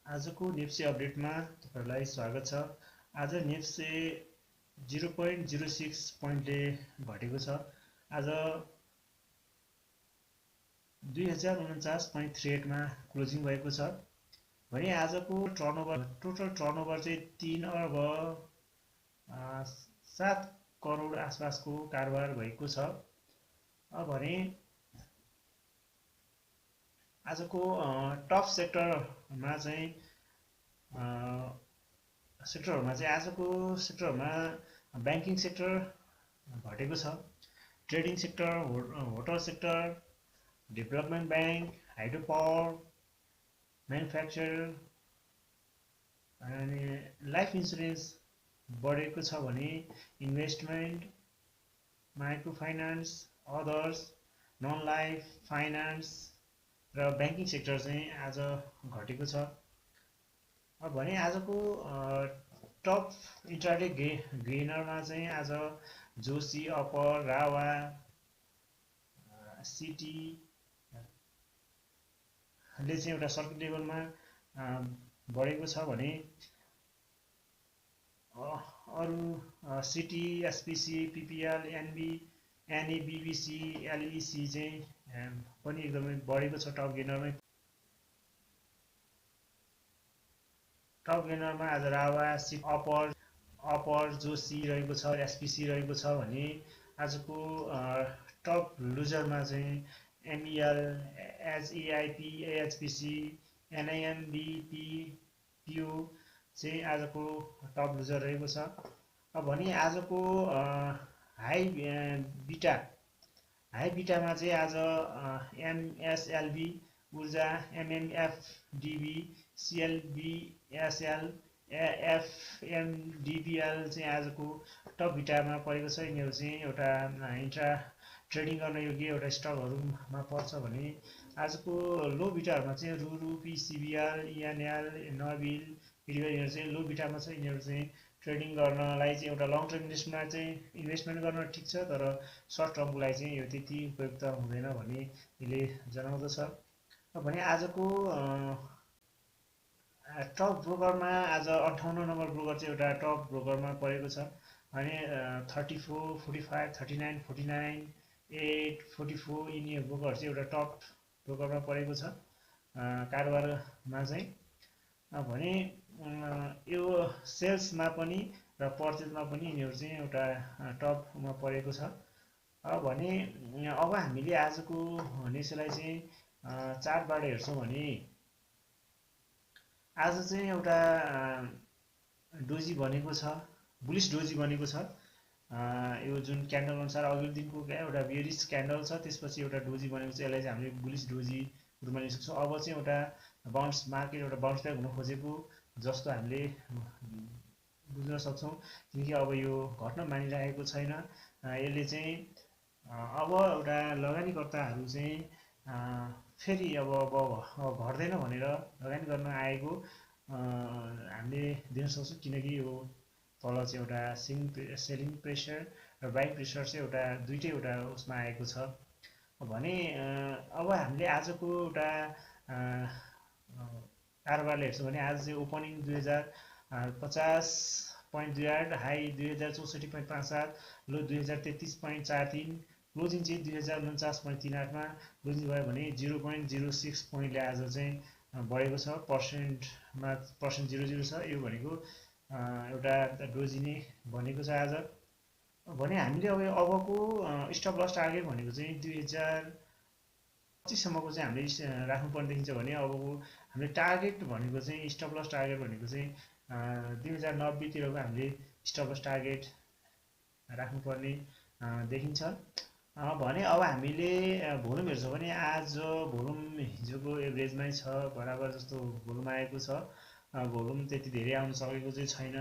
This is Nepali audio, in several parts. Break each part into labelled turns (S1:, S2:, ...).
S1: आजको नेप्से अपडेटमा तपाईहरुलाई स्वागत छ। आज नेप्से 0.06 पोइन्टले घटेको छ। आज 2049.38 मा क्लोजिङ भएको छ। भने आजको टोटल टर्नओभर चाहिँ 3 अर्ब 7 करोड आसपासको कारोबार भएको छ। भने आजको टप सेक्टरमा चाहिँ आजको सेक्टरमा बैंकिङ सेक्टर घटेको छ। Trading sector, hotel sector, development bank, hydro power, manufacture अनि लाइफ इन्सुरेन्स बढेको छ भने investment, micro finance, others, non life, finance र बैंकिङ सेक्टर चाहिँ आज घटेको छ। भने आजको टप इन्ट्राडे गेनरमा चाहिँ आज जोशी, अपर, रावा, सिटी ले चाहिँ एउटा सर्किट लेभलमा बढेको छ भने अरु city, SPC, PPL, NB, NABBC, LEC चाहिँ पनि एकदमै बढेको छ। टप गेनरमा आज रावा, अपर, जोशी रहेको छ, एसपीसी रहेको छ भने आजको टप लुजरमा चाहिँ एमईएल, एचईआईपी, एएचपीसी, एनआईएमबीपी, पीओ चाहिँ आजको टप लुजर रहेको छ। भने आजको हाई बिटामा चाहिँ आज एमएसएलबी, ऊर्जा, एमएमएफडीबी, सीएलबीएसएल, एफएमडीबीएल चाहिँ आजको टप बिटामा परेको छ। यिनीहरू चाहिँ एउटा इन्ट्रा ट्रेडिङ गर्न योग्य एउटा स्टकहरुमा पर्छ भने आजको लो बिटाहरुमा चाहिँ रुरु, पीसीबीआर, इएनएल, नबिल, यिनीहरू चाहिँ लो बिटामा छ। यिनीहरू चाहिँ ट्रेडिङ गर्नलाई चाहिँ एउटा लङ टर्म इन्भेस्टमेन्ट गर्न ठिक छ, तर सर्ट टर्मको लागि चाहिँ यो त्यति उपयुक्त हुँदैन भन्ने यसले जनाउँदछ। भने आजको टप ब्रोकरमा आज 58 नम्बर ब्रोकर चाहिँ एउटा टप ब्रोकरमा परेको छ भने 34, 45, 39, 49, 8, 44 यिनी ब्रोकरहरु चाहिँ एउटा टप ब्रोकरमा परेको छ कारोबारमा चाहिँ। भने यो सेल्समा पनि र पर्चेजमा पनि यिनीहरू चाहिँ एउटा टपमा परेको छ। भने अब हामीले आजको नेप्सेलाई चाहिँ चार्टबाट हेर्छौं भने आज चाहिँ एउटा डोजी बनेको छ, बुलिश डोजी बनेको छ। यो जुन क्यान्डल अनुसार अघिल्लो दिनको एउटा बेयरिश क्यान्डल छ, त्यसपछि एउटा डोजी बनेको छ। यसलाई चाहिँ हामीले बुलिश डोजी रूपमा लिन सक्छौं। अब चाहिँ एउटा मार्केट एउटा बाउन्स ब्याक हुन खोजेको जस्तो हामीले बुझ्न सक्छौं, किनकि अब यो घट्न मानिरहेको छैन। यसले चाहिँ अब एउटा लगानीकर्ताहरू चाहिँ फेरि अब घट्दैन भनेर लगानी गर्न आएको हामीले दिन सक्छौं, किनकि यो तल चाहिँ एउटा सेलिङ प्रेसर र बाइङ प्रेसर चाहिँ एउटा दुईटै एउटा उसमा आएको छ। भने अब हामीले आजको एउटा कारोबारले हेर्छौं भने आज चाहिँ ओपनिङ 2050.28, हाई 2064.57, लो 2033.43, क्लोजिङ चाहिँ 2049.38 मा क्लोजिङ भयो भने 0.06 पोइन्टले आज चाहिँ बढेको छ। पर्सेन्टमा 0.00 छ। यो भनेको एउटा डोजी नै बनेको छ आज। भने हामीले अबको स्टप लस टार्गेट भनेको चाहिँ 2025 सम्मको चाहिँ हामीले राख्नुपर्ने देखिन्छ भने अबको हामीले टार्गेट भनेको चाहिँ स्टप लस टार्गेट भनेको चाहिँ 2090 तिरको हामीले स्टप लस टार्गेट राख्नुपर्ने देखिन्छ। भने अब हामीले भोल्युम हेर्छौं भने आज भोल्युम हिजोको एभरेजमै छ, बराबर जस्तो भोल्युम आएको छ। भोल्युम त्यति धेरै आउन सकेको चाहिँ छैन।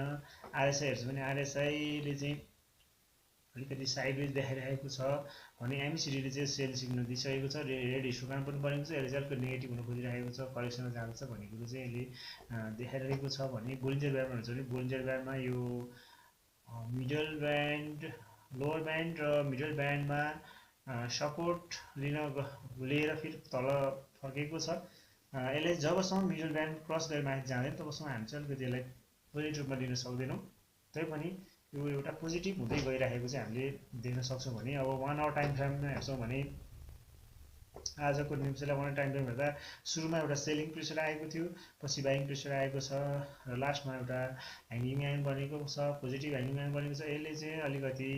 S1: आरएसआई हेर्छौं भने आरएसआई ले चाहिँ अलिकति साइडवेज देखाइरहेको छ भने एमएसिडी ले चाहिँ सेल सिग्नल दिइसकेको छ। रेड हिस्टोग्राम पनि बनेको छ। यसले चाहिँ अलिकति नेगेटिभ हुन खोजिरहेको छ, करेक्सनमा जान्छ भन्ने कुरो चाहिँ यसले देखाइरहेको छ। भने बोलिन्जर ब्यान्डमा हेर्छौं भने बोलिन्जर ब्यान्डमा यो मिडल ब्यान्ड, लोअर ब्यान्ड र मिडल ब्यान्डमा सपोर्ट लिएर फेरि तल फर्केको छ। यसलाई जबसम्म मिडल ब्यान्ड क्रस गरेर माथि जाँदैन तबसम्म हामी चाहिँ अलिकति यसलाई पोजिटिभ रूपमा लिन सक्दैनौँ। तैपनि यो एउटा पोजिटिभ हुँदै गइरहेको चाहिँ हामीले देख्न सक्छौँ। भने अब 1 आवर टाइम फ्रेममा हेर्छौँ भने आजको निम्सेलाई 1 आवर टाइम फ्रेम हेर्दा सुरुमा एउटा सेलिङ प्रेसर आएको थियो, पछि बाइङ प्रेसर आएको छ र लास्टमा एउटा ह्याङ्गिङ लाइन बनेको छ, पोजिटिभ ह्याङ्गिङ लाइन बनेको छ। यसले चाहिँ अलिकति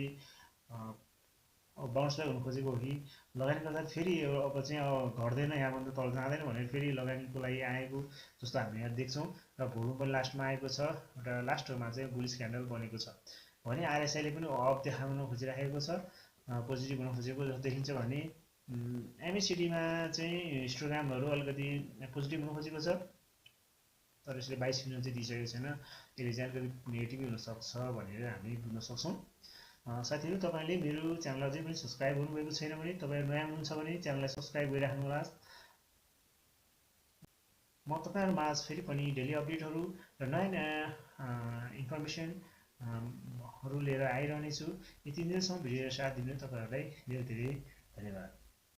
S1: बााउन्स ब्याक हुन खोजेको हो कि लगानी गर्दा फेरि अब चाहिँ घट्दैन यहाँभन्दा तल जाँदैन भनेर फेरि लगानीको लागि आएको जस्तो हामीले यहाँ देख्छौँ र भोलुम पनि लास्टमा आएको छ र लास्टमा चाहिँ बुलिस क्यान्डल बनेको छ। भने आरएसआईले पनि अप देखाउन खोजिराखेको छ, पोजिटिभ हुन खोजेको जस्तो देखिन्छ। भने एमएसिडीमा चाहिँ हिस्टोग्रामहरू अलिकति पोजिटिभ हुन खोजेको छ तर यसले 22 मिनट चाहिँ दिइसकेको छैन, यसले चाहिँ अलिकति नेगेटिभ हुनसक्छ भनेर हामी बुझ्न सक्छौँ। साथीहरू, तपाईँले मेरो च्यानललाई अझै पनि सब्सक्राइब गर्नुभएको छैन भने तपाईँहरू नयाँ हुनुहुन्छ भने च्यानललाई सब्सक्राइब गरिराख्नुहोला। म तपाईँहरू माझ फेरि पनि डेली अपडेटहरू र नयाँ नयाँ इन्फर्मेसनहरू लिएर आइरहनेछु। यति दिनसम्म भिडियो साथ दिनु तपाईँहरूलाई धेरै धेरै धन्यवाद।